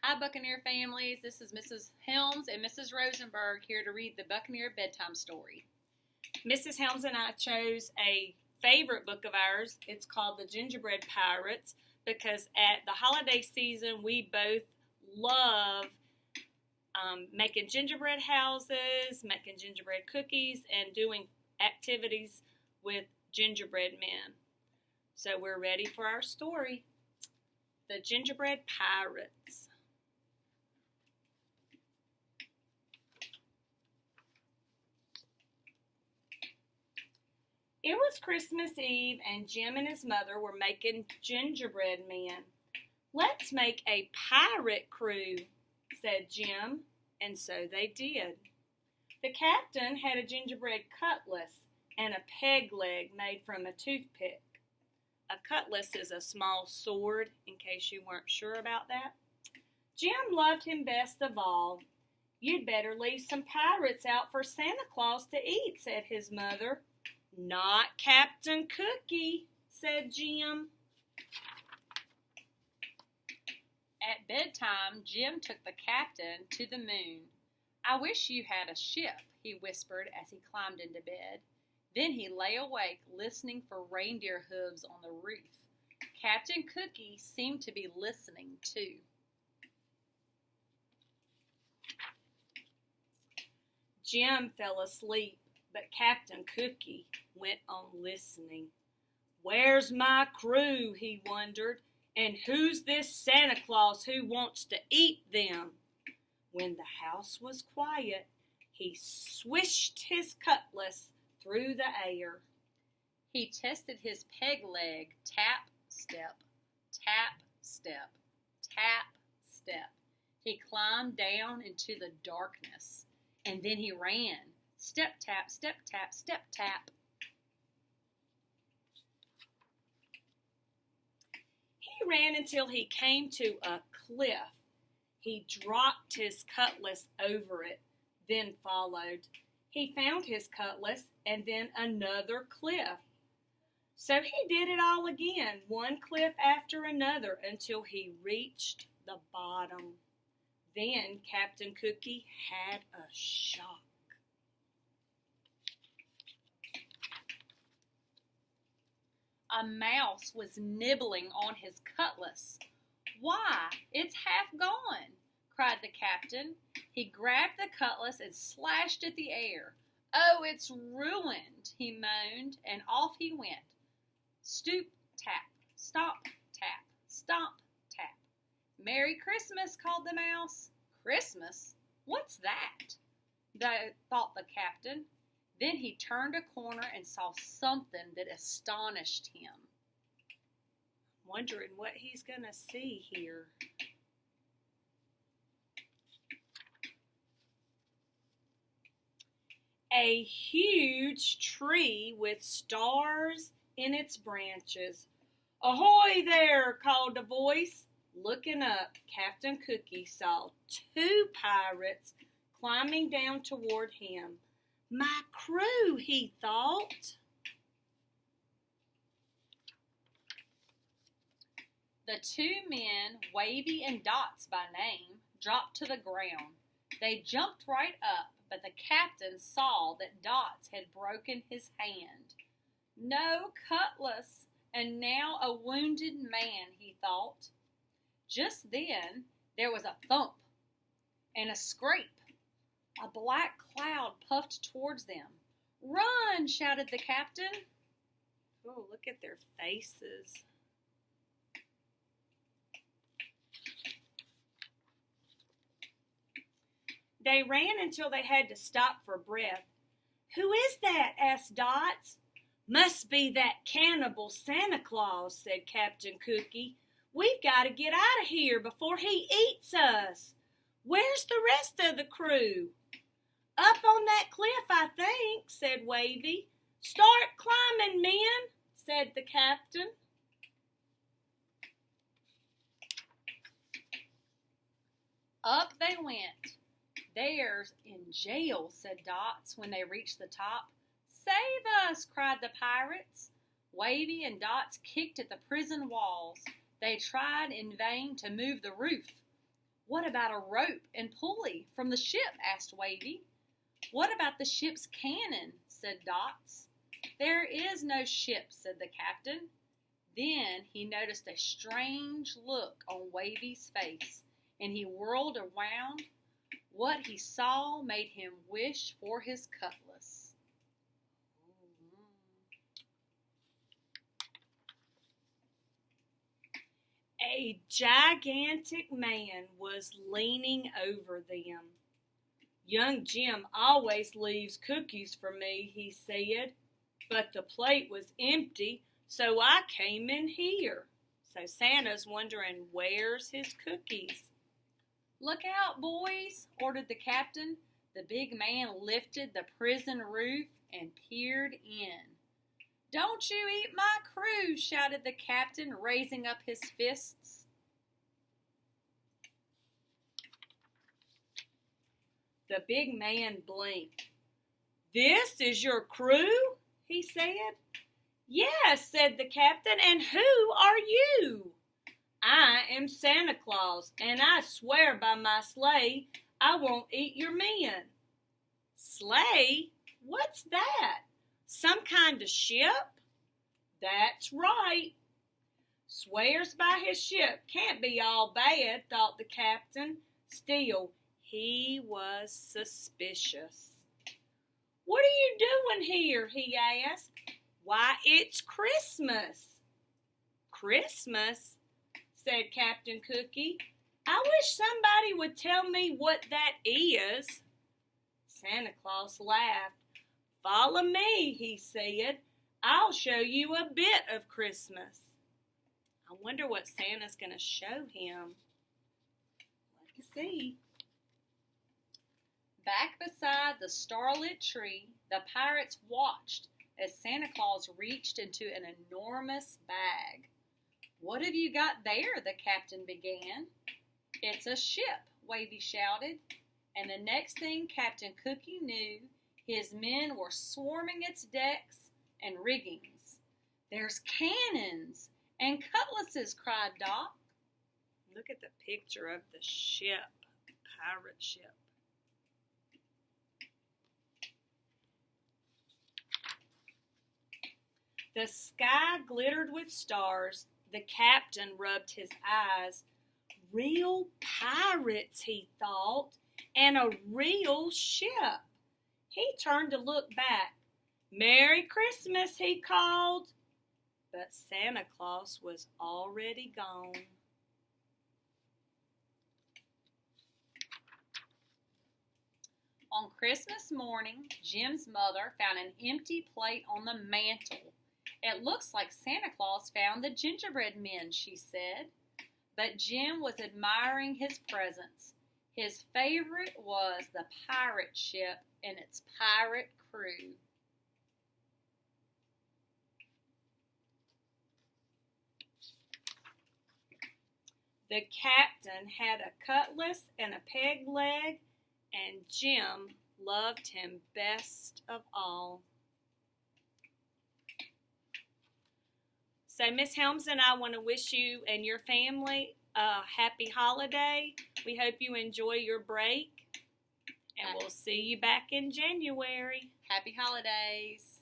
Hi, Buccaneer families. This is Mrs. Helms and Mrs. Rosenberg here to read the Buccaneer Bedtime Story. Mrs. Helms and I chose a favorite book of ours. It's called The Gingerbread Pirates because at the holiday season we both love making gingerbread houses, making gingerbread cookies, and doing activities with gingerbread men. So we're ready for our story. The Gingerbread Pirates. It was Christmas Eve, and Jim and his mother were making gingerbread men. "Let's make a pirate crew," said Jim, and so they did. The captain had a gingerbread cutlass and a peg leg made from a toothpick. A cutlass is a small sword, in case you weren't sure about that. Jim loved him best of all. "You'd better leave some pirates out for Santa Claus to eat," said his mother. "Not Captain Cookie," said Jim. At bedtime, Jim took the captain to the moon. "I wish you had a ship," he whispered as he climbed into bed. Then he lay awake, listening for reindeer hooves on the roof. Captain Cookie seemed to be listening, too. Jim fell asleep, but Captain Cookie went on listening. "Where's my crew?" he wondered. "And who's this Santa Claus who wants to eat them?" When the house was quiet, he swished his cutlass through the air. He tested his peg leg, tap, step, tap, step, tap, step. He climbed down into the darkness, and then he ran. Step, tap, step, tap, step, tap. He ran until he came to a cliff. He dropped his cutlass over it, then followed. He found his cutlass and then another cliff. So he did it all again, one cliff after another, until he reached the bottom. Then Captain Cookie had a shock. A mouse was nibbling on his cutlass. "Why, it's half gone!" cried the captain. He grabbed the cutlass and slashed at the air. "Oh, it's ruined," he moaned, and off he went. Stoop, tap, stomp, tap, stomp, tap. "Merry Christmas," called the mouse. "Christmas? What's that?" thought the captain. Then he turned a corner and saw something that astonished him. Wondering what he's going to see here. A huge tree with stars in its branches. "Ahoy there!" called a voice. Looking up, Captain Cookie saw two pirates climbing down toward him. "My crew," he thought. The two men, Wavy and Dots by name, dropped to the ground. They jumped right up, but the captain saw that Dots had broken his hand. No cutlass, and now a wounded man, he thought. Just then, there was a thump and a scrape. A black cloud puffed towards them. "Run!" shouted the captain. Oh, look at their faces. They ran until they had to stop for breath. "Who is that?" asked Dots. "Must be that cannibal Santa Claus," said Captain Cookie. "We've got to get out of here before he eats us. Where's the rest of the crew?" "Up on that cliff, I think," said Wavy. "Start climbing, men," said the captain. Up they went. "There's in jail," said Dots when they reached the top. "Save us!" cried the pirates. Wavy and Dots kicked at the prison walls. They tried in vain to move the roof. What about a rope and pulley from the ship? Asked Wavy. What about the ship's cannon? Said Dots. There is no ship, said the captain. Then he noticed a strange look on Wavy's face, and he whirled around. What he saw made him wish for his cutlass. A gigantic man was leaning over them. Young Jim always leaves cookies for me, he said, but the plate was empty, so I came in here. So Santa's wondering, where's his cookies? Look out, boys, ordered the captain. The big man lifted the prison roof and peered in. Don't you eat my crew, shouted the captain, raising up his fists. The big man blinked. This is your crew? He said. Yes, said the captain, and who are you? I am Santa Claus, and I swear by my sleigh I won't eat your men. Sleigh? What's that? Some kind of ship? That's right. Swears by his ship. Can't be all bad, thought the captain. Still, he was suspicious. What are you doing here? He asked. Why, it's Christmas. Christmas? Said Captain Cookie. I wish somebody would tell me what that is. Santa Claus laughed. Follow me, he said. I'll show you a bit of Christmas. I wonder what Santa's going to show him. Let's see. Back beside the starlit tree, the pirates watched as Santa Claus reached into an enormous bag. What have you got there? The captain began. It's a ship, Wavy shouted. And the next thing Captain Cookie knew, his men were swarming its decks and riggings. There's cannons and cutlasses, cried Doc. Look at the picture of the ship, pirate ship. The sky glittered with stars. The captain rubbed his eyes. Real pirates, he thought, and a real ship. He turned to look back. Merry Christmas, he called. But Santa Claus was already gone. On Christmas morning, Jim's mother found an empty plate on the mantel. It looks like Santa Claus found the gingerbread men, she said. But Jim was admiring his presents. His favorite was the pirate ship and its pirate crew. The captain had a cutlass and a peg leg, and Jim loved him best of all. So Miss Helms and I want to wish you and your family a happy holiday. We hope you enjoy your break, and we'll see you back in January. Happy holidays.